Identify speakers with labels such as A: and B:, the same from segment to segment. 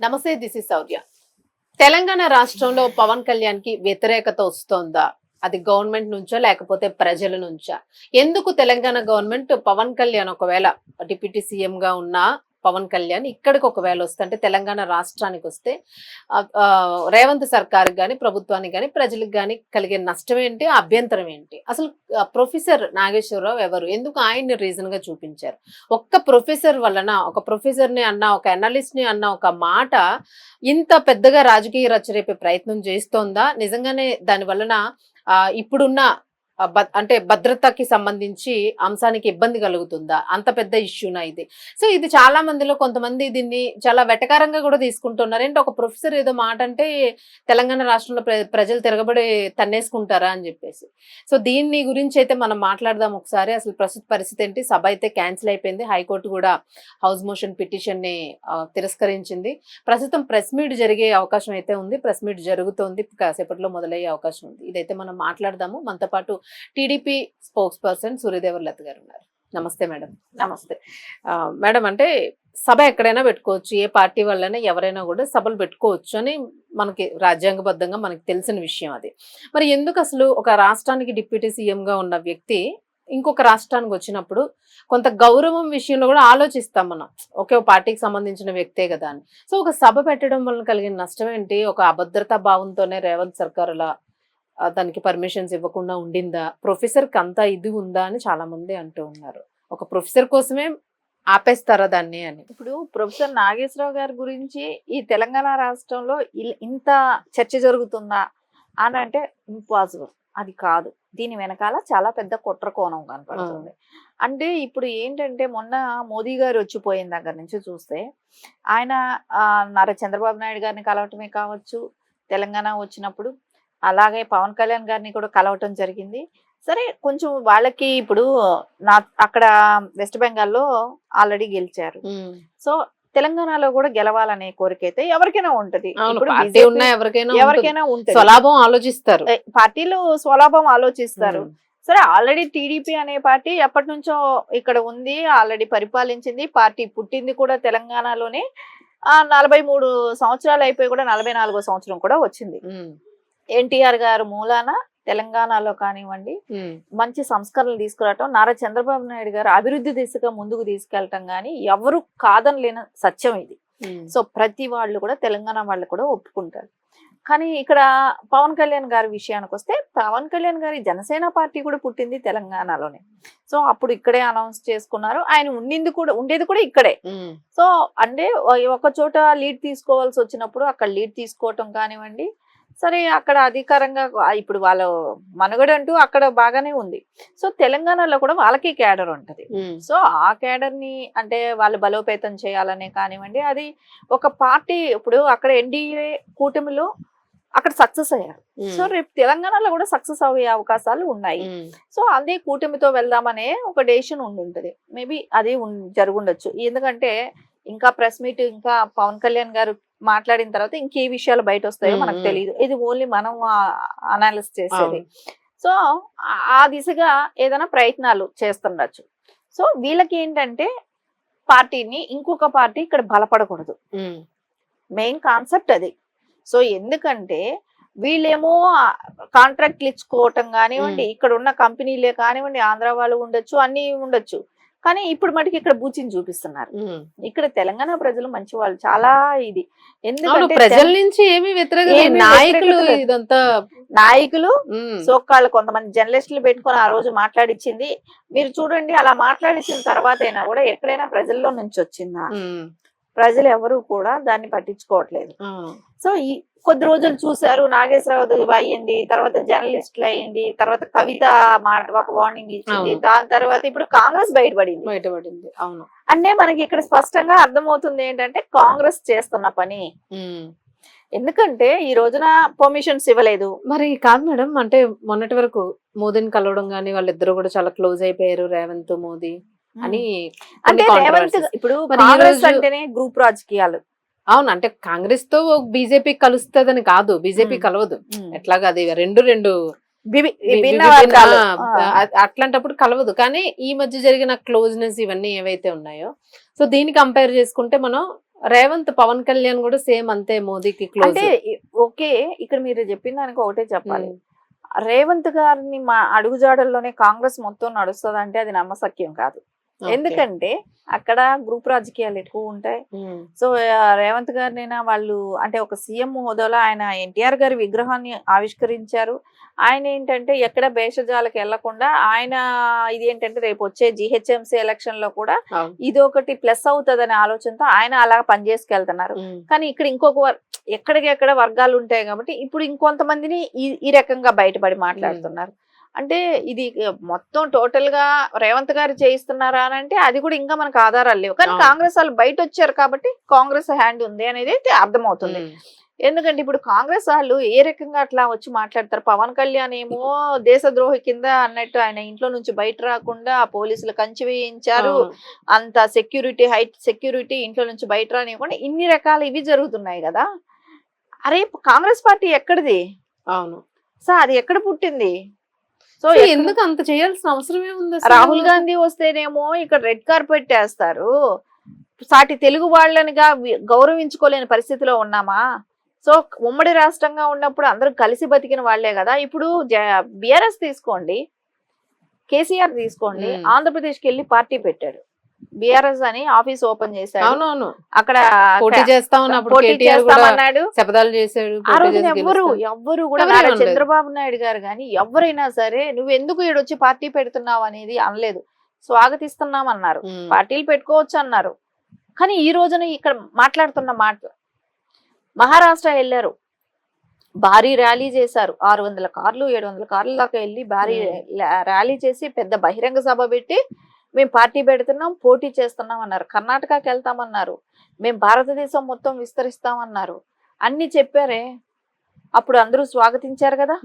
A: నమస్తే, this is Sourya. Telangana రాష్ట్రంలో పవన్ కళ్యాణ్ కి వ్యతిరేకత వస్తోందా? అది గవర్నమెంట్ నుంచో లేకపోతే ప్రజల నుంచా? ఎందుకు తెలంగాణ గవర్నమెంట్ పవన్ కళ్యాణ్ ఒకవేళ డిప్యూటీ సీఎం గా ఉన్న పవన్ కళ్యాణ్ ఇక్కడికి ఒకవేళ వస్తే అంటే తెలంగాణ రాష్ట్రానికి వస్తే రేవంత్ సర్కార్ గాని ప్రభుత్వానికి గాని ప్రజలకు గాని కలిగే నష్టం ఏంటి, అభ్యంతరం ఏంటి? అసలు ప్రొఫెసర్ నాగేశ్వరరావు ఎవరు? ఎందుకు ఆయన్ని రీజన్ గా చూపించారు? ఒక్క ప్రొఫెసర్ వలన, ఒక ప్రొఫెసర్ ని అన్న, ఒక అనలిస్ట్ ని అన్న ఒక మాట ఇంత పెద్దగా రాజకీయ రచ్చరేపే ప్రయత్నం చేస్తోందా? నిజంగానే దాని వలన ఇప్పుడున్న అంటే భద్రతకి సంబంధించి అంశానికి ఇబ్బంది కలుగుతుందా? అంత పెద్ద ఇష్యూనా ఇది? సో ఇది చాలా మందిలో కొంతమంది దీన్ని చాలా వెటకారంగా కూడా తీసుకుంటున్నారు. ఏంటి ఒక ప్రొఫెసర్ ఏదో మాట అంటే తెలంగాణ రాష్ట్రంలో ప్రజలు తిరగబడి తన్నేసుకుంటారా అని చెప్పేసి. సో దీన్ని గురించి అయితే మనం మాట్లాడదాం ఒకసారి. అసలు ప్రస్తుత పరిస్థితి ఏంటి? సభ అయితే క్యాన్సిల్ అయిపోయింది. హైకోర్టు కూడా హౌస్ మోషన్ పిటిషన్ ని తిరస్కరించింది. ప్రస్తుతం ప్రెస్ మీట్ జరిగే అవకాశం అయితే ఉంది. ప్రెస్ మీట్ జరుగుతోంది, కాసేపట్లో మొదలయ్యే అవకాశం ఉంది. ఇదైతే మనం మాట్లాడదాము. మనతో పాటు టీడీపీ స్పోక్స్ పర్సన్ సూర్యదేవర్ లత గారు ఉన్నారు. నమస్తే మేడం.
B: నమస్తే
A: మేడం. అంటే సభ ఎక్కడైనా పెట్టుకోవచ్చు, ఏ పార్టీ వల్లైనా ఎవరైనా కూడా సభలు పెట్టుకోవచ్చు అని మనకి రాజ్యాంగబద్ధంగా మనకి తెలిసిన విషయం అది. మరి ఎందుకు అసలు ఒక రాష్ట్రానికి డిప్యూటీ సీఎం గా ఉన్న వ్యక్తి ఇంకొక రాష్ట్రానికి వచ్చినప్పుడు కొంత గౌరవం విషయంలో కూడా ఆలోచిస్తాం మనం. ఒకే పార్టీకి సంబంధించిన వ్యక్తే కదా అని. సో ఒక సభ పెట్టడం వలన కలిగిన నష్టం ఏంటి? ఒక అభద్రతా భావంతోనే రేవంత్ సర్కార్ అలా దానికి పర్మిషన్స్ ఇవ్వకుండా ఉండిందా? ప్రొఫెసర్ కి అంతా ఇది ఉందా అని చాలా మంది అంటూ ఉన్నారు. ఒక ప్రొఫెసర్ కోసమే ఆపేస్తారా దాన్ని అని.
B: ఇప్పుడు ప్రొఫెసర్ నాగేశ్వరరావు గారి గురించి ఈ తెలంగాణ రాష్ట్రంలో ఇంత చర్చ జరుగుతుందా అని అంటే ఇంపాసిబుల్. అది కాదు. దీని వెనకాల చాలా పెద్ద కుట్ర కోణం కనపడుతుంది. అంటే ఇప్పుడు ఏంటంటే మొన్న మోదీ గారు వచ్చిపోయిన దగ్గర నుంచి చూస్తే ఆయన నారా చంద్రబాబు నాయుడు గారిని కలవటమే కావచ్చు, తెలంగాణ వచ్చినప్పుడు అలాగే పవన్ కళ్యాణ్ గారిని కూడా కలవటం జరిగింది. సరే, కొంచెం వాళ్ళకి ఇప్పుడు అక్కడ వెస్ట్ బెంగాల్లో ఆల్రెడీ గెలిచారు. సో తెలంగాణలో కూడా గెలవాలనే కోరిక అయితే ఎవరికైనా ఉంటది. ఎవరికైనా ఉంటుంది.
A: స్వలాభం ఆలోచిస్తారు,
B: పార్టీలు స్వలాభం ఆలోచిస్తారు. సరే, ఆల్రెడీ టీడీపీ అనే పార్టీ ఎప్పటి నుంచో ఇక్కడ ఉంది, ఆల్రెడీ పరిపాలించింది. పార్టీ పుట్టింది కూడా తెలంగాణలోనే. 43 సంవత్సరాలు అయిపోయి కూడా 44వ సంవత్సరం కూడా వచ్చింది. ఎన్టీఆర్ గారు మూలాన తెలంగాణలో కానివ్వండి మంచి సంస్కరణలు తీసుకురావటం, నారా చంద్రబాబు నాయుడు గారు అభివృద్ధి దిశగా ముందుకు తీసుకెళ్లటం కానీ ఎవరు కాదనలేని సత్యం ఇది. సో ప్రతి వాళ్ళు కూడా తెలంగాణ వాళ్ళు కూడా ఒప్పుకుంటారు. కానీ ఇక్కడ పవన్ కళ్యాణ్ గారి విషయానికి వస్తే, పవన్ కళ్యాణ్ గారి జనసేన పార్టీ కూడా పుట్టింది తెలంగాణలోనే. సో అప్పుడు ఇక్కడే అనౌన్స్ చేసుకున్నారు. ఆయన ఉండేది కూడా ఇక్కడే. సో అంటే ఒక చోట లీడ్ తీసుకోవాల్సి వచ్చినప్పుడు అక్కడ లీడ్ తీసుకోవటం కానివ్వండి, సరే అక్కడ అధికారంగా ఇప్పుడు వాళ్ళ మనుగడ అంటూ అక్కడ బాగానే ఉంది. సో తెలంగాణలో కూడా వాళ్ళకి క్యాడర్ ఉంటది. సో ఆ క్యాడర్ ని అంటే వాళ్ళు బలోపేతం చేయాలనే కానివ్వండి, అది ఒక పార్టీ ఇప్పుడు అక్కడ ఎన్డీఏ కూటమిలో అక్కడ సక్సెస్ అయ్యారు. సో రేపు తెలంగాణలో కూడా సక్సెస్ అయ్యే అవకాశాలు ఉన్నాయి. సో అదే కూటమితో వెళ్దామనే ఒక డెసిషన్ ఉండుంటది. మేబీ అది జరుగుండొచ్చు. ఎందుకంటే ఇంకా ప్రెస్ మీట్ ఇంకా పవన్ కళ్యాణ్ గారు మాట్లాడిన తర్వాత ఇంకే విషయాలు బయట వస్తాయో మనకు తెలియదు. ఇది ఓన్లీ మనం అనాలిసిస్ చేసేది. సో ఆ దిశగా ఏదైనా ప్రయత్నాలు చేస్తుండొచ్చు. సో వీళ్ళకి ఏంటంటే పార్టీని ఇంకొక పార్టీ ఇక్కడ బలపడకూడదు. మెయిన్ కాన్సెప్ట్ అది. సో ఎందుకంటే వీళ్ళేమో కాంట్రాక్ట్లు ఇచ్చుకోవటం కానివ్వండి, ఇక్కడ ఉన్న కంపెనీలే కానివ్వండి, ఆంధ్ర వాళ్ళు ఉండొచ్చు, అన్ని ఉండొచ్చు. కానీ ఇప్పుడు మటుకు ఇక్కడ బూచిని చూపిస్తున్నారు. ఇక్కడ తెలంగాణ ప్రజలు మంచి వాళ్ళు, చాలా ఇది. ఎందుకంటే
A: ప్రజల నుంచి ఏమి
B: నాయకులు సోకాళ్ళు కొంతమంది జర్నలిస్టులు పెట్టుకొని ఆ రోజు మాట్లాడిచ్చింది మీరు చూడండి. అలా మాట్లాడిచ్చిన తర్వాత అయినా కూడా ఎక్కడైనా ప్రజల్లో నుంచి వచ్చిందా? ప్రజలు ఎవరు కూడా దాన్ని పట్టించుకోవట్లేదు. సో ఈ కొద్ది రోజులు చూసారు, నాగేశ్వరరావు అయ్యింది, తర్వాత జర్నలిస్టులు అయ్యింది, తర్వాత కవిత మాట ఒక వార్నింగ్ ఇచ్చింది, దాని తర్వాత ఇప్పుడు కాంగ్రెస్ బయటపడింది.
A: అవును,
B: అంటే మనకి ఇక్కడ స్పష్టంగా అర్థమవుతుంది ఏంటంటే కాంగ్రెస్ చేస్తున్న పని. ఎందుకంటే ఈ రోజున పర్మిషన్స్ ఇవ్వలేదు.
A: మరి కాదు మేడం, అంటే మొన్నటి వరకు మోదీని కలవడం గానీ వాళ్ళిద్దరు కూడా చాలా క్లోజ్ అయిపోయారు, రేవంత్ మోదీ అని.
B: అంటే రేవంత్ ఇప్పుడు కాంగ్రెస్ అంటేనే గ్రూప్ రాజకీయాలు.
A: అవును, అంటే కాంగ్రెస్ తో బీజేపీ కలుస్తుందని కాదు, బీజేపీ కలవదు. ఎట్లాగా అది రెండు అట్లాంటప్పుడు కలవదు. కానీ ఈ మధ్య జరిగిన క్లోజ్నెస్ ఇవన్నీ ఏవైతే ఉన్నాయో, సో దీన్ని కంపేర్ చేసుకుంటే మనం రేవంత్ పవన్ కళ్యాణ్ కూడా సేమ్ అంతే మోదీకి క్లోజ్.
B: అంటే ఓకే, ఇక్కడ మీరు చెప్పిన దానికి ఒకటే చెప్పాలి. రేవంత్ గారిని మా అడుగుజాడల్లోనే కాంగ్రెస్ మొత్తం నడుస్తుంది అంటే అది నమ్మశక్యం కాదు. ఎందుకంటే అక్కడ గ్రూప్ రాజకీయాలు ఎక్కువ ఉంటాయి. సో రేవంత్ గారినైనా వాళ్ళు అంటే ఒక సీఎం హోదాలో ఆయన ఎన్టీఆర్ గారి విగ్రహాన్ని ఆవిష్కరించారు. ఆయన ఏంటంటే ఎక్కడ భేషజాలకు వెళ్లకుండా ఆయన ఇది ఏంటంటే రేపు వచ్చే జిహెచ్ఎంసీ ఎలక్షన్ లో కూడా ఇది ఒకటి ప్లస్ అవుతుందనే ఆలోచనతో ఆయన అలా పనిచేసుకెళ్తున్నారు. కానీ ఇక్కడ ఇంకొక ఎక్కడికెక్కడ వర్గాలు ఉంటాయి కాబట్టి ఇప్పుడు ఇంకొంతమందిని ఈ రకంగా బయటపడి మాట్లాడుతున్నారు. అంటే ఇది మొత్తం టోటల్ గా రేవంత్ గారు చేయిస్తున్నారా అని అంటే అది కూడా ఇంకా మనకు ఆధారాలు లేవు. కానీ కాంగ్రెస్ వాళ్ళు బయట వచ్చారు కాబట్టి కాంగ్రెస్ హ్యాండ్ ఉంది అనేది అయితే అర్థమవుతుంది. ఎందుకంటే ఇప్పుడు కాంగ్రెస్ వాళ్ళు ఏ రకంగా అట్లా వచ్చి మాట్లాడతారు. పవన్ కళ్యాణ్ ఏమో దేశద్రోహి కింద అన్నట్టు ఆయన ఇంట్లో నుంచి బయట రాకుండా పోలీసులు కంచి వేయించారు. అంత సెక్యూరిటీ హైట్ సెక్యూరిటీ ఇంట్లో నుంచి బయట రానివ్వకుండా ఇన్ని రకాల ఇవి జరుగుతున్నాయి కదా. అరే కాంగ్రెస్ పార్టీ ఎక్కడిది?
A: అవును
B: సో అది ఎక్కడ పుట్టింది? సో
A: ఎందుకు అంత చేయాల్సిన అవసరం ఏముంది?
B: రాహుల్ గాంధీ వస్తేనేమో ఇక్కడ రెడ్ కార్పెట్ వేస్తారు. సాటి తెలుగు వాళ్ళనిగా గౌరవించుకోలేని పరిస్థితిలో ఉన్నామా? సో ఉమ్మడి రాష్ట్రంగా ఉన్నప్పుడు అందరూ కలిసి బతికిన వాళ్లే కదా. ఇప్పుడు బిఆర్ఎస్ తీసుకోండి, కేసీఆర్ తీసుకోండి, ఆంధ్రప్రదేశ్కి వెళ్ళి పార్టీ పెట్టాడు. బిఆర్ఎస్ అని ఆఫీస్ ఓపెన్ చేశాడు.
A: అవునవును,
B: అక్కడ
A: పోటీ చేస్తామన్నాడు, శపథాలు చేశాడు.
B: ఆ రోజున ఎవ్వరు కూడా చంద్రబాబు నాయుడు గారు కానీ ఎవరైనా సరే నువ్వు ఎందుకు ఈడొచ్చి పార్టీ పెడుతున్నావు అనేది అనలేదు. స్వాగతిస్తున్నాం అన్నారు, పార్టీలు పెట్టుకోవచ్చు అన్నారు. కానీ ఈ రోజున ఇక్కడ మాట్లాడుతున్న మాట, మహారాష్ట్ర వెళ్ళారు, భారీ ర్యాలీ చేశారు. 600 కార్లు 700 కార్ల దాకా వెళ్ళి భారీ ర్యాలీ చేసి పెద్ద బహిరంగ సభ పెట్టి మేము పార్టీ పెడుతున్నాం, పోటీ చేస్తున్నాం అన్నారు. కర్ణాటకకి వెళ్తామన్నారు, మేము భారతదేశం మొత్తం విస్తరిస్తామన్నారు. అన్ని చెప్పారే, అప్పుడు అందరూ స్వాగతించారు కదా.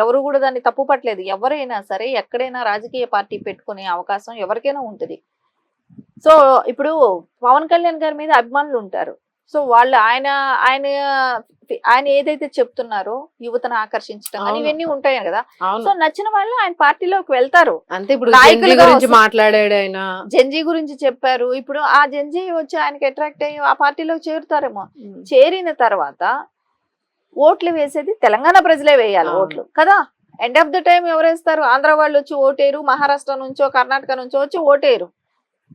B: ఎవరు కూడా దాన్ని తప్పు పట్టలేదు. ఎవరైనా సరే ఎక్కడైనా రాజకీయ పార్టీ పెట్టుకునే అవకాశం ఎవరికైనా ఉంటుంది. సో ఇప్పుడు పవన్ కళ్యాణ్ గారి మీద అభిమానులు ఉంటారు. సో వాళ్ళు ఆయన ఆయన ఆయన ఏదైతే చెప్తున్నారో యువతను ఆకర్షించడం అని ఇవన్నీ ఉంటాయి కదా. సో నచ్చిన వాళ్ళు ఆయన పార్టీలోకి వెళ్తారు.
A: అంతే, ఇప్పుడు గురించి మాట్లాడాడు ఆయన,
B: జంజీ గురించి చెప్పారు. ఇప్పుడు ఆ జంజీ వచ్చి ఆయనకి అట్రాక్ట్ అయ్యి ఆ పార్టీలోకి చేరుతారేమో. చేరిన తర్వాత ఓట్లు వేసేది తెలంగాణ ప్రజలే వేయాలి ఓట్లు కదా. ఎండ్ ఆఫ్ ద టైం ఎవరు వేస్తారు? ఆంధ్ర వాళ్ళు వచ్చి ఓటేరు, మహారాష్ట్ర నుంచో కర్ణాటక నుంచో వచ్చి ఓటేరు.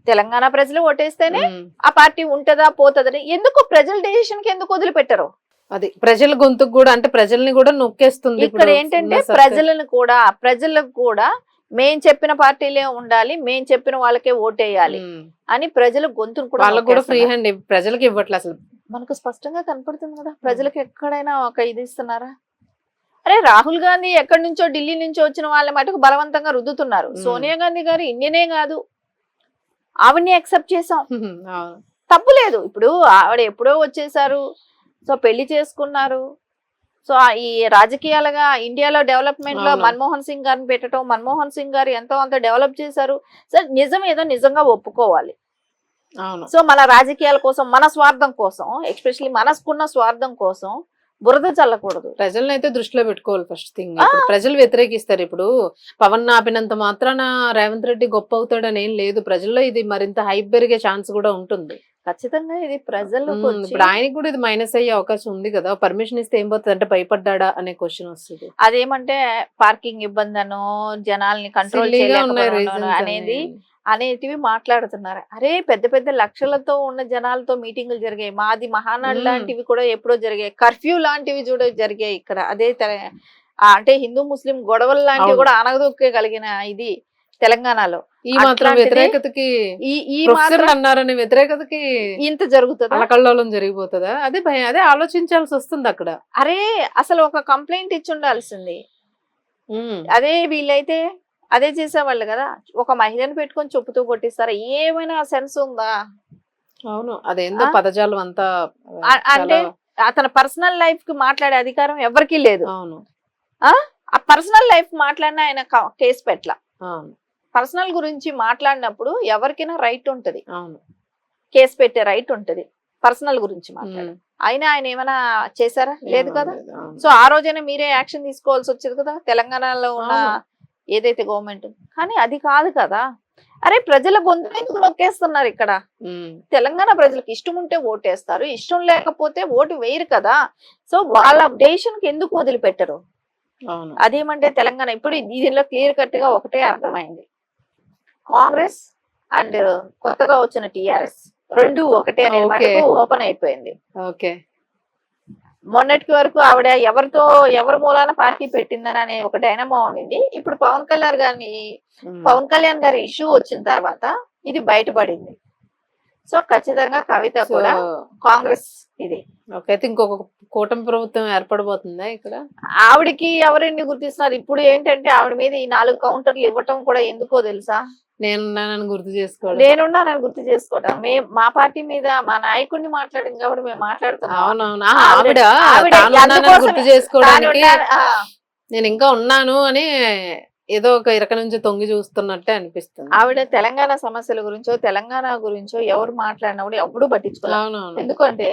B: తెలంగాణ ప్రజలు ఓటేస్తేనే ఆ పార్టీ ఉంటదా పోతుందని. ఎందుకు ప్రజల డెసిషన్ కి ఎందుకు వదిలిపెట్టరు?
A: అది ప్రజల గొంతుకు కూడా, అంటే ప్రజల్ని కూడా నొక్కేస్తుంది.
B: ఇక్కడ ఏంటంటే ప్రజలకు కూడా మేం చెప్పిన పార్టీలే ఉండాలి, మేం చెప్పిన వాళ్ళకే ఓటేయాలి అని ప్రజల గొంతును కూడా
A: వాళ్ళకు కూడా ఫ్రీ హ్యాండ్ ప్రజలకు ఇవ్వట్లేదు. అసలు
B: మనకు స్పష్టంగా కనపడుతుంది కదా. ప్రజలకు ఎక్కడైనా ఒక ఇది ఇస్తున్నారా? అరే రాహుల్ గాంధీ ఎక్కడి నుంచో ఢిల్లీ నుంచో వచ్చిన వాళ్ళ మటుకు బలవంతంగా రుద్దుతున్నారు. సోనియా గాంధీ గారు ఇండియనే కాదు, ఆవిడ్ని యాక్సెప్ట్ చేసాం, తప్పు లేదు. ఇప్పుడు ఆవిడ ఎప్పుడో వచ్చేసారు, సో పెళ్లి చేసుకున్నారు. సో ఈ రాజకీయాలుగా ఇండియాలో డెవలప్మెంట్ లో మన్మోహన్ సింగ్ గారిని పెట్టడం, మన్మోహన్ సింగ్ గారు ఎంతో అంత డెవలప్ చేశారు. సో నిజం ఏదో నిజంగా ఒప్పుకోవాలి. సో మన రాజకీయాల కోసం, మన స్వార్థం కోసం, ఎస్పెషల్లీ మనసుకున్న స్వార్థం కోసం బురద చల్లకూడదు.
A: ప్రజలను అయితే దృష్టిలో పెట్టుకోవాలి. ఫస్ట్ థింగ్, ప్రజలు వ్యతిరేకిస్తారు. ఇప్పుడు పవన్ ఆపినంత మాత్రాన రేవంత్ రెడ్డి గొప్ప అవుతాడని ఏం లేదు. ప్రజల్లో ఇది మరింత హైప్ పెరిగే ఛాన్స్ కూడా ఉంటుంది.
B: ఖచ్చితంగా ఇది ప్రజలు
A: ఇప్పుడు ఆయనకి కూడా ఇది మైనస్ అయ్యే అవకాశం ఉంది కదా. పర్మిషన్ ఇస్తే ఏం పోతుంది అంటే భయపడ్డా అనే క్వశ్చన్ వస్తుంది.
B: అదేమంటే పార్కింగ్ ఇబ్బంది అనో, జనాల్ని కంట్రోల్ చేయలేకపోవడం అనేటివి మాట్లాడుతున్నారు. అరే పెద్ద పెద్ద లక్షలతో ఉన్న జనాలతో మీటింగులు జరిగాయి. మాది మహానాడు లాంటివి కూడా ఎప్పుడో జరిగాయి. కర్ఫ్యూ లాంటివి కూడా జరిగాయి ఇక్కడ. అదే అంటే హిందూ ముస్లిం గొడవలు లాంటివి కూడా అనగదొక్కగలిగిన ఇది తెలంగాణలో.
A: ఈ మాత్రం వ్యతిరేకతకి అన్నారని వ్యతిరేకతకి
B: ఇంత జరుగుతుంది,
A: అలకల్లోలం జరిగిపోతుందా? అదే భయం, అదే ఆలోచించాల్సి వస్తుంది అక్కడ.
B: అరే అసలు ఒక కంప్లైంట్ ఇచ్చి ఉండాల్సింది. అదే వీళ్ళైతే అదే చేసేవాళ్ళు కదా. ఒక మహిళను పెట్టుకొని చెప్పుతూ కొట్టిస్తారా? ఏమైనా సెన్స్ ఉందా?
A: అవును, అదేందో పదజాలం అంతా.
B: అంటే అతని పర్సనల్ లైఫ్ కి మాట్లాడే అధికారం ఎవరికీ లేదు.
A: అవును,
B: ఆ పర్సనల్ లైఫ్ మాట్లాడినా ఆయన కేసు పెట్టల.
A: అవును,
B: పర్సనల్ గురించి మాట్లాడినప్పుడు ఎవరికైనా రైట్ ఉంటది,
A: అవును,
B: కేసు పెట్టే రైట్ ఉంటది. పర్సనల్ గురించి మాట్లాడారు, అయినా ఆయన ఏమైనా చేశారా? లేదు కదా. సో ఆ రోజైనా మీరే యాక్షన్ తీసుకోవాల్సి వచ్చేది కదా తెలంగాణలో ఉన్న ఏదైతే గవర్నమెంట్. కానీ అది కాదు కదా. అరే ప్రజల గొంతు ఎందుకు నొక్కేస్తున్నారు ఇక్కడ?
A: ఉమ్,
B: తెలంగాణ ప్రజలకు ఇష్టం ఉంటే ఓటేస్తారు, ఇష్టం లేకపోతే ఓటు వేయరు కదా. సో వాళ్ళ డెసిషన్ కి ఎందుకు వదిలిపెట్టరు?
A: అవును.
B: అదేమంటే తెలంగాణ ఇప్పుడు దీనిలో క్లియర్ కట్ గా ఒకటే అర్థమైంది, కాంగ్రెస్ అండ్ కొత్తగా వచ్చిన టిఆర్ఎస్ రెండు ఒకటే అనేది
A: ఓకే.
B: మటుకు ఓపెన్ అయిపోయింది.
A: ఓకే.
B: మొన్నటికి వరకు ఆవిడ ఎవరి మూలాన పార్టీ పెట్టిందని అనే ఒక డైనమో ఉండింది. ఇప్పుడు
A: ఉమ్.
B: పవన్ కళ్యాణ్ గారి ఇష్యూ వచ్చిన తర్వాత ఇది బయటపడింది. సో ఖచ్చితంగా కవిత
A: సో
B: కూడా కాంగ్రెస్ ఇది.
A: ఓకే, అయితే ఇంకొక కూటమి ప్రభుత్వం ఏర్పడబోతుందా ఇక్కడ?
B: ఆవిడకి ఎవరిని గుర్తిస్తున్నారు ఇప్పుడు ఏంటంటే ఆవిడ మీద ఈ 4 కౌంటర్లు ఇవ్వటం కూడా ఎందుకో తెలుసా?
A: నేనున్నానని గుర్తు చేసుకోవడం.
B: నేనున్నానని గుర్తు చేసుకోవటం. మా పార్టీ మీద మా నాయకుడిని మాట్లాడింది కాబట్టి మేము మాట్లాడుతున్నాం.
A: అవునవును.
B: ఆవిడ
A: తానున్నానని
B: అందుకోసమే
A: గుర్తు చేసుకోవడానికి
B: ఆ,
A: నేను ఇంకా ఉన్నాను అని ఏదో ఒక ఇరక నుంచి తొంగి చూస్తున్నట్టే అనిపిస్తుంది.
B: ఆవిడ తెలంగాణ సమస్యల గురించో తెలంగాణ గురించో ఎవరు మాట్లాడినా కూడా ఎప్పుడు పట్టించుకోలేదు.
A: అవునవును.
B: ఎందుకంటే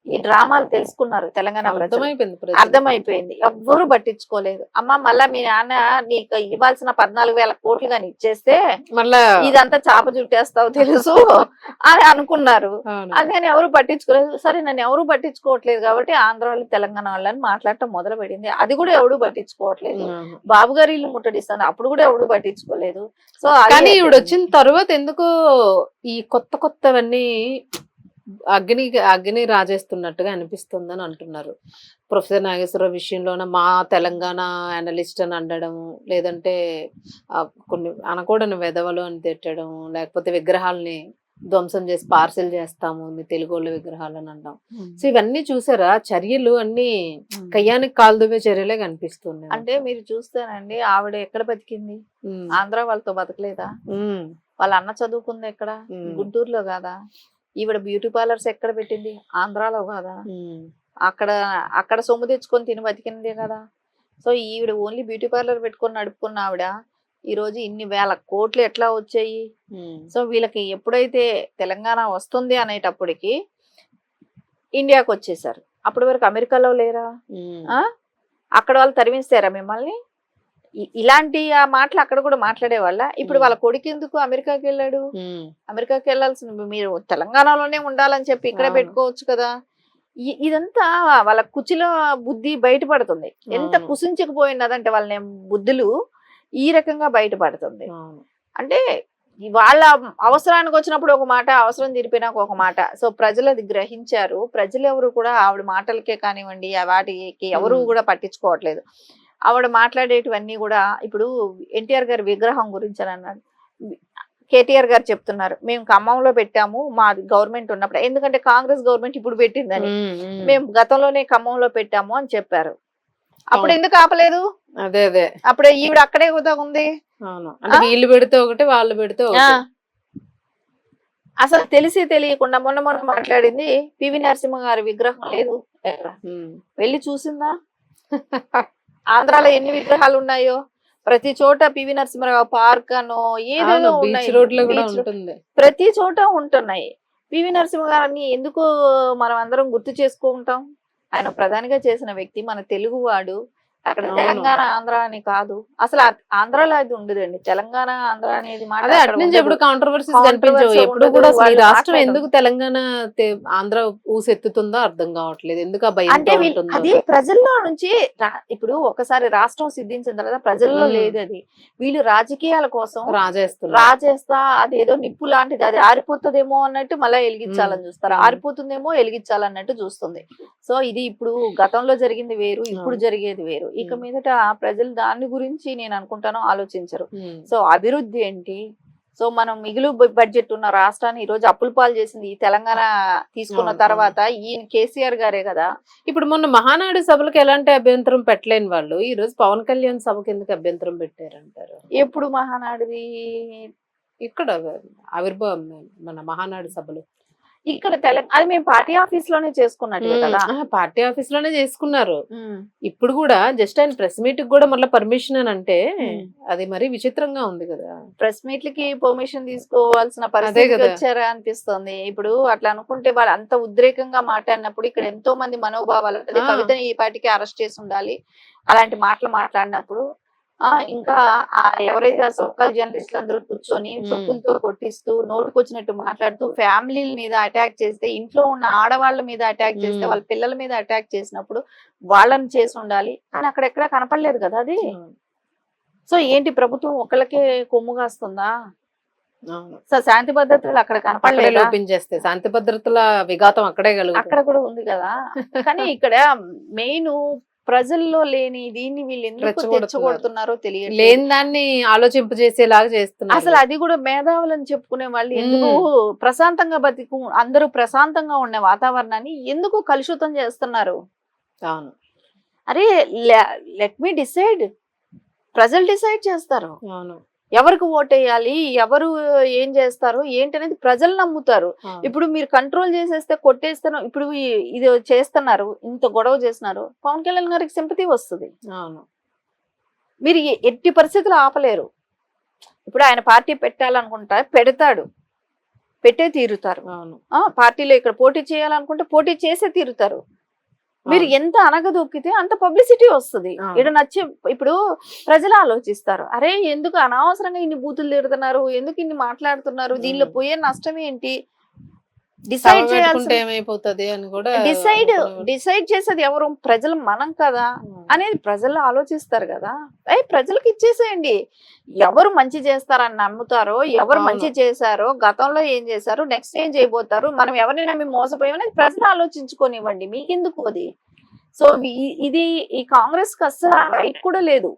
B: ఈ డ్రామాలు తెలుసుకున్నారు తెలంగాణ ప్రజలు.
A: అర్థమైపోయింది ప్రజలకు.
B: అర్థమైపోయింది, ఎవ్వరు పట్టించుకోలేదు. అమ్మ మళ్ళా మీ నాన్న నీకు ఇవ్వాల్సిన 14,000 కోట్లు కానీ ఇచ్చేస్తే
A: మళ్ళా
B: ఇదంతా చాప చుట్టేస్తావు తెలుసు అని అనుకున్నారు.
A: అవును.
B: అందుకని ఎవరు పట్టించుకోలేదు. సరే నన్ను ఎవరు పట్టించుకోవట్లేదు కాబట్టి ఆంధ్ర వాళ్ళు తెలంగాణ వాళ్ళని మాట్లాడటం మొదలు పెట్టింది. అది కూడా ఎవడు పట్టించుకోవట్లేదు.
A: అవును.
B: బాబు గారి ఇల్లు ముట్టడిస్తాను అప్పుడు కూడా ఎవడు పట్టించుకోలేదు. సో
A: కానీ ఈవిడ వచ్చిన తర్వాత ఎందుకో ఈ కొత్తవన్నీ అగ్ని రాజేస్తున్నట్టుగా అనిపిస్తుందని అంటున్నారు. ప్రొఫెసర్ నాగేశ్వరరావు విషయంలోన మా తెలంగాణ అనలిస్ట్ అని అనడం, లేదంటే కొన్ని అనకూడని వెధవలు అని తిట్టడం, లేకపోతే విగ్రహాలని ధ్వంసం చేసి పార్సిల్ చేస్తాము మీ తెలుగు వాళ్ళ విగ్రహాలు అని అనడం. సో ఇవన్నీ చూసారా చర్యలు అన్ని కయ్యానికి కాలుదువే చర్యలే కనిపిస్తున్నాయి.
B: అంటే మీరు చూస్తేనండి ఆవిడ ఎక్కడ బతికింది? ఆంధ్ర వాళ్ళతో బతకలేదా? వాళ్ళ అన్న చదువుకుంది ఎక్కడ? గుంటూరులో కాదా? ఈవిడ బ్యూటీ పార్లర్స్ ఎక్కడ పెట్టింది? ఆంధ్రాలో కాదా? అక్కడ సొమ్ము తెచ్చుకొని తిని బతికిందే కదా. సో ఈవిడ ఓన్లీ బ్యూటీ పార్లర్ పెట్టుకొని నడుపుకున్న ఆవిడ ఈ రోజు ఇన్ని వేల కోట్లు ఎట్లా వచ్చాయి? సో వీళ్ళకి ఎప్పుడైతే తెలంగాణ వస్తుంది అనేటప్పటికి ఇండియాకి వచ్చేసారు. అప్పటి వరకు అమెరికాలో లేరా? అక్కడ వాళ్ళు తరిమిస్తారా మిమ్మల్ని? ఇలాంటి ఆ మాటలు అక్కడ కూడా మాట్లాడే వాళ్ళ. ఇప్పుడు వాళ్ళ కొడుకు ఎందుకు అమెరికాకి వెళ్ళాడు? అమెరికాకి వెళ్ళాల్సిన మీరు తెలంగాణలోనే ఉండాలని చెప్పి ఇక్కడ పెట్టుకోవచ్చు కదా. ఇదంతా వాళ్ళ కుచిలో బుద్ధి బయటపడుతుంది. ఎంత కుసించకపోయినదంటే వాళ్ళ బుద్ధులు ఈ రకంగా బయటపడుతుంది. అంటే వాళ్ళ అవసరానికి వచ్చినప్పుడు ఒక మాట, అవసరం తీరిపోయినాక ఒక మాట. సో ప్రజలు అది గ్రహించారు. ప్రజలు ఎవరు కూడా ఆవిడ మాటలకే కానివ్వండి వాటికి ఎవరు కూడా పట్టించుకోవట్లేదు. ఆవిడ మాట్లాడేటివన్నీ కూడా ఇప్పుడు ఎన్టీఆర్ గారి విగ్రహం గురించి అని అన్నాడు. కేటీఆర్ గారు చెప్తున్నారు మేము ఖమ్మంలో పెట్టాము మా గవర్నమెంట్ ఉన్నప్పుడు, ఎందుకంటే కాంగ్రెస్ గవర్నమెంట్ ఇప్పుడు పెట్టిందని. మేము గతంలోనే ఖమ్మంలో పెట్టాము అని చెప్పారు. అప్పుడు ఎందుకు ఆపలేదు?
A: అదే అదే
B: అప్పుడే ఈవిడ అక్కడే కూడా ఉంది.
A: అంటే వీళ్ళు పెడితే ఒకటి వాళ్ళు పెడితే ఒకటి.
B: అసలు తెలిసి తెలియకుండా మొన్న మాట్లాడింది పివి నరసింహ గారి విగ్రహం లేదు వెళ్ళి చూసిందా? ఆంధ్రాలో ఎన్ని విగ్రహాలు ఉన్నాయో ప్రతి చోట పివి నరసింహరావు పార్క్ అనో ఏదో ప్రతి చోట ఉంటున్నాయి. పివి నరసింహ గారిని ఎందుకు మనం అందరం గుర్తు చేసుకుంటాం? ఆయన ప్రధానిగా చేసిన వ్యక్తి, మన తెలుగు వాడు. అక్కడ తెలంగాణ ఆంధ్ర అని కాదు, అసలు ఆంధ్రాలో అది ఉండదండి. తెలంగాణ ఆంధ్ర అనేది మాట
A: ఎప్పుడు కాంట్రవర్సీస్ కనిపించవు. ఎప్పుడు కూడా ఈ రాష్ట్రం ఎందుకు తెలంగాణ ఆంధ్ర ఊసెత్తుతుందో అర్థం కావట్లేదు. ఎందుకు
B: అంటే అది ప్రజల్లో నుంచి ఇప్పుడు ఒకసారి రాష్ట్రం సిద్ధించిన తర్వాత ప్రజల్లో లేదు అది. వీళ్ళు రాజకీయాల కోసం రాజేస్తా అదేదో నిప్పు లాంటిది, అది ఆరిపోతుందేమో అన్నట్టు మళ్ళీ వెలిగించాలని చూస్తారు, ఆరిపోతుందేమో వెలిగించాలన్నట్టు చూస్తుంది. సో ఇది ఇప్పుడు గతంలో జరిగింది వేరు, ఇప్పుడు జరిగేది వేరు. ఇక మీదట ప్రజలు దాని గురించి నేను అనుకుంటాను ఆలోచించరు. సో అభివృద్ధి ఏంటి? సో మనం మిగులు బడ్జెట్ ఉన్న రాష్ట్రాన్ని ఈ రోజు అప్పుల పాలు చేసింది ఈ తెలంగాణ తీసుకున్న తర్వాత ఈయన కేసీఆర్ గారే కదా.
A: ఇప్పుడు మొన్న మహానాడు సభలకు ఎలాంటి అభ్యంతరం పెట్టలేని వాళ్ళు ఈ రోజు పవన్ కళ్యాణ్ సభకి ఎందుకు అభ్యంతరం పెట్టారంటారు?
B: ఎప్పుడు మహానాడుది?
A: ఇక్కడ ఆవిర్భావం మన మహానాడు సభలు
B: ఇక్కడ అది మేము పార్టీ ఆఫీస్ లోనే చేసుకున్నట్టు కదా.
A: పార్టీ ఆఫీస్ లోనే చేసుకున్నారు. ఇప్పుడు కూడా జస్ట్ ఆయన ప్రెస్ మీట్ కూడా మళ్ళీ పర్మిషన్ అని అంటే అది మరి విచిత్రంగా ఉంది కదా.
B: ప్రెస్ మీట్లకి పర్మిషన్ తీసుకోవాల్సిన పరిస్థితి వచ్చారా అనిపిస్తుంది. ఇప్పుడు అట్లా అనుకుంటే వాళ్ళు అంత ఉద్రేకంగా మాట్లాడినప్పుడు ఇక్కడ ఎంతో మంది మనోభావాలు, కవితని ఈ పార్టీకి అరెస్ట్ చేసి ఉండాలి అలాంటి మాటలు మాట్లాడినప్పుడు ఇంకా ఎవరైతే సోకాల్ జర్నలిస్టులు అందరూ కూర్చొని
A: Hmm.
B: చెప్పులతో కొట్టిస్తూ నోటుకొచ్చినట్టు మాట్లాడుతూ ఫ్యామిలీల మీద అటాక్ చేస్తే, ఇంట్లో ఉన్న ఆడవాళ్ళ మీద అటాక్ చేస్తే,
A: Hmm.
B: వాళ్ళ పిల్లల మీద అటాక్ చేసినప్పుడు వాళ్ళని చేసి ఉండాలి అని అక్కడెక్కడ కనపడలేదు కదా అది. సో ఏంటి ప్రభుత్వం ఒకళ్ళకే కొమ్ము కాస్తుందా?
A: అవును.
B: సో శాంతి భద్రతలు అక్కడ
A: అక్కడే
B: కనపడలేదా?
A: లోపించేస్తే శాంతి భద్రతల విఘాతం అక్కడే కలుగుతుంది.
B: అక్కడ కూడా ఉంది కదా. కానీ ఇక్కడ మెయిన్ ప్రజల్లో లేని దీన్ని వీళ్ళు ఎందుకు
A: రెచ్చగొడుతున్నారు.
B: తెచ్చగొడుతున్నారో తెలియట్లేదు.
A: లేని దాన్ని ఆలోచింపజేసేలాగా చేస్తున్నారు.
B: అసలు అది కూడా మేధావులని చెప్పుకునే వాళ్ళు ఎందుకు ప్రశాంతంగా బతికు అందరూ ప్రశాంతంగా ఉండే వాతావరణాన్ని ఎందుకు కలుషితం చేస్తున్నారు?
A: అవును.
B: అరే లెట్ మీ డిసైడ్, ప్రజలు డిసైడ్ చేస్తారు
A: అవును.
B: ఎవరికి ఓటేయాలి, ఎవరు ఏం చేస్తారు ఏంటి అనేది ప్రజలు నమ్ముతారు.
A: అవును.
B: ఇప్పుడు మీరు కంట్రోల్ చేసేస్తే కొట్టేస్తాను, ఇప్పుడు ఇది చేస్తున్నారు, ఇంత గొడవ చేస్తున్నారు, పవన్ కళ్యాణ్ గారికి సింపతి వస్తుంది.
A: అవును.
B: మీరు ఎట్టి పరిస్థితులు ఆపలేరు. ఇప్పుడు ఆయన పార్టీ పెట్టాలనుకుంటా పెడతాడు, పెట్టే తీరుతారు.
A: అవును.
B: పార్టీలో ఇక్కడ పోటీ చేయాలనుకుంటే పోటీ చేసే తీరుతారు. మీరు
A: అవును.
B: ఎంత అనగదొక్కితే అంత పబ్లిసిటీ వస్తుంది.
A: అవును.
B: ఇక్కడ నచ్చే ఇప్పుడు ప్రజలు ఆలోచిస్తారు, అరే ఎందుకు అనవసరంగా ఇన్ని బూతులు తిడుతున్నారు, ఎందుకు ఇన్ని మాట్లాడుతున్నారు, దీనిలో పోయే నష్టం ఏంటి? డిసైడ్
A: సభ పెట్టుకుంటే
B: చేయాల్సి
A: ఏమైపోతది అని కూడా
B: డిసైడ్ చేసేది ఎవరు? ప్రజలు, మనం కదా అనేది ప్రజలు ఆలోచిస్తారు కదా. ప్రజలకు ఇచ్చేసేయండి. ఎవరు మంచి చేస్తారని నమ్ముతారో, ఎవరు
A: అవును.
B: మంచి చేశారో, గతంలో ఏం చేశారు, నెక్స్ట్ ఏం చేయబోతారు, మనం ఎవరిని నమ్మి మోసపోయామనేది ప్రజలు ఆలోచించుకోనివ్వండి, మీకెందుకు అది. సో ఇది ఈ కాంగ్రెస్ కి అస్సలు రైట్ కూడా లేదు,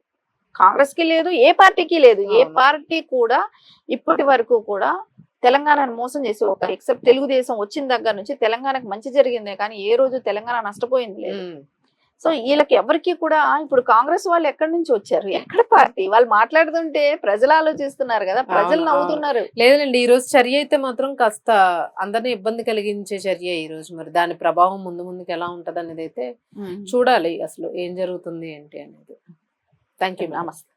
B: కాంగ్రెస్ కి లేదు, ఏ పార్టీకి లేదు. ఏ
A: అవును.
B: పార్టీ కూడా ఇప్పటి వరకు కూడా తెలంగాణను మోసం చేసి, ఒక ఎక్సెప్ట్ తెలుగుదేశం వచ్చిన దగ్గర నుంచి తెలంగాణకు మంచి జరిగిందే కానీ ఏ రోజు తెలంగాణ నష్టపోయింది లేదు. సో వీళ్ళకి ఎవరికి కూడా ఇప్పుడు కాంగ్రెస్ వాళ్ళు ఎక్కడి నుంచి వచ్చారు, ఎక్కడ పార్టీ, వాళ్ళు మాట్లాడుతుంటే ప్రజలు ఆలోచిస్తున్నారు కదా, ప్రజలు
A: అవును,
B: నవ్వుతున్నారు.
A: లేదండి ఈ రోజు చర్య అయితే మాత్రం కాస్త అందరినీ ఇబ్బంది కలిగించే చర్య ఈ రోజు. మరి దాని ప్రభావం ముందు ముందుకు ఎలా ఉంటది అనేది అయితే చూడాలి, అసలు ఏం జరుగుతుంది ఏంటి అనేది. Thank you.
B: నమస్తే.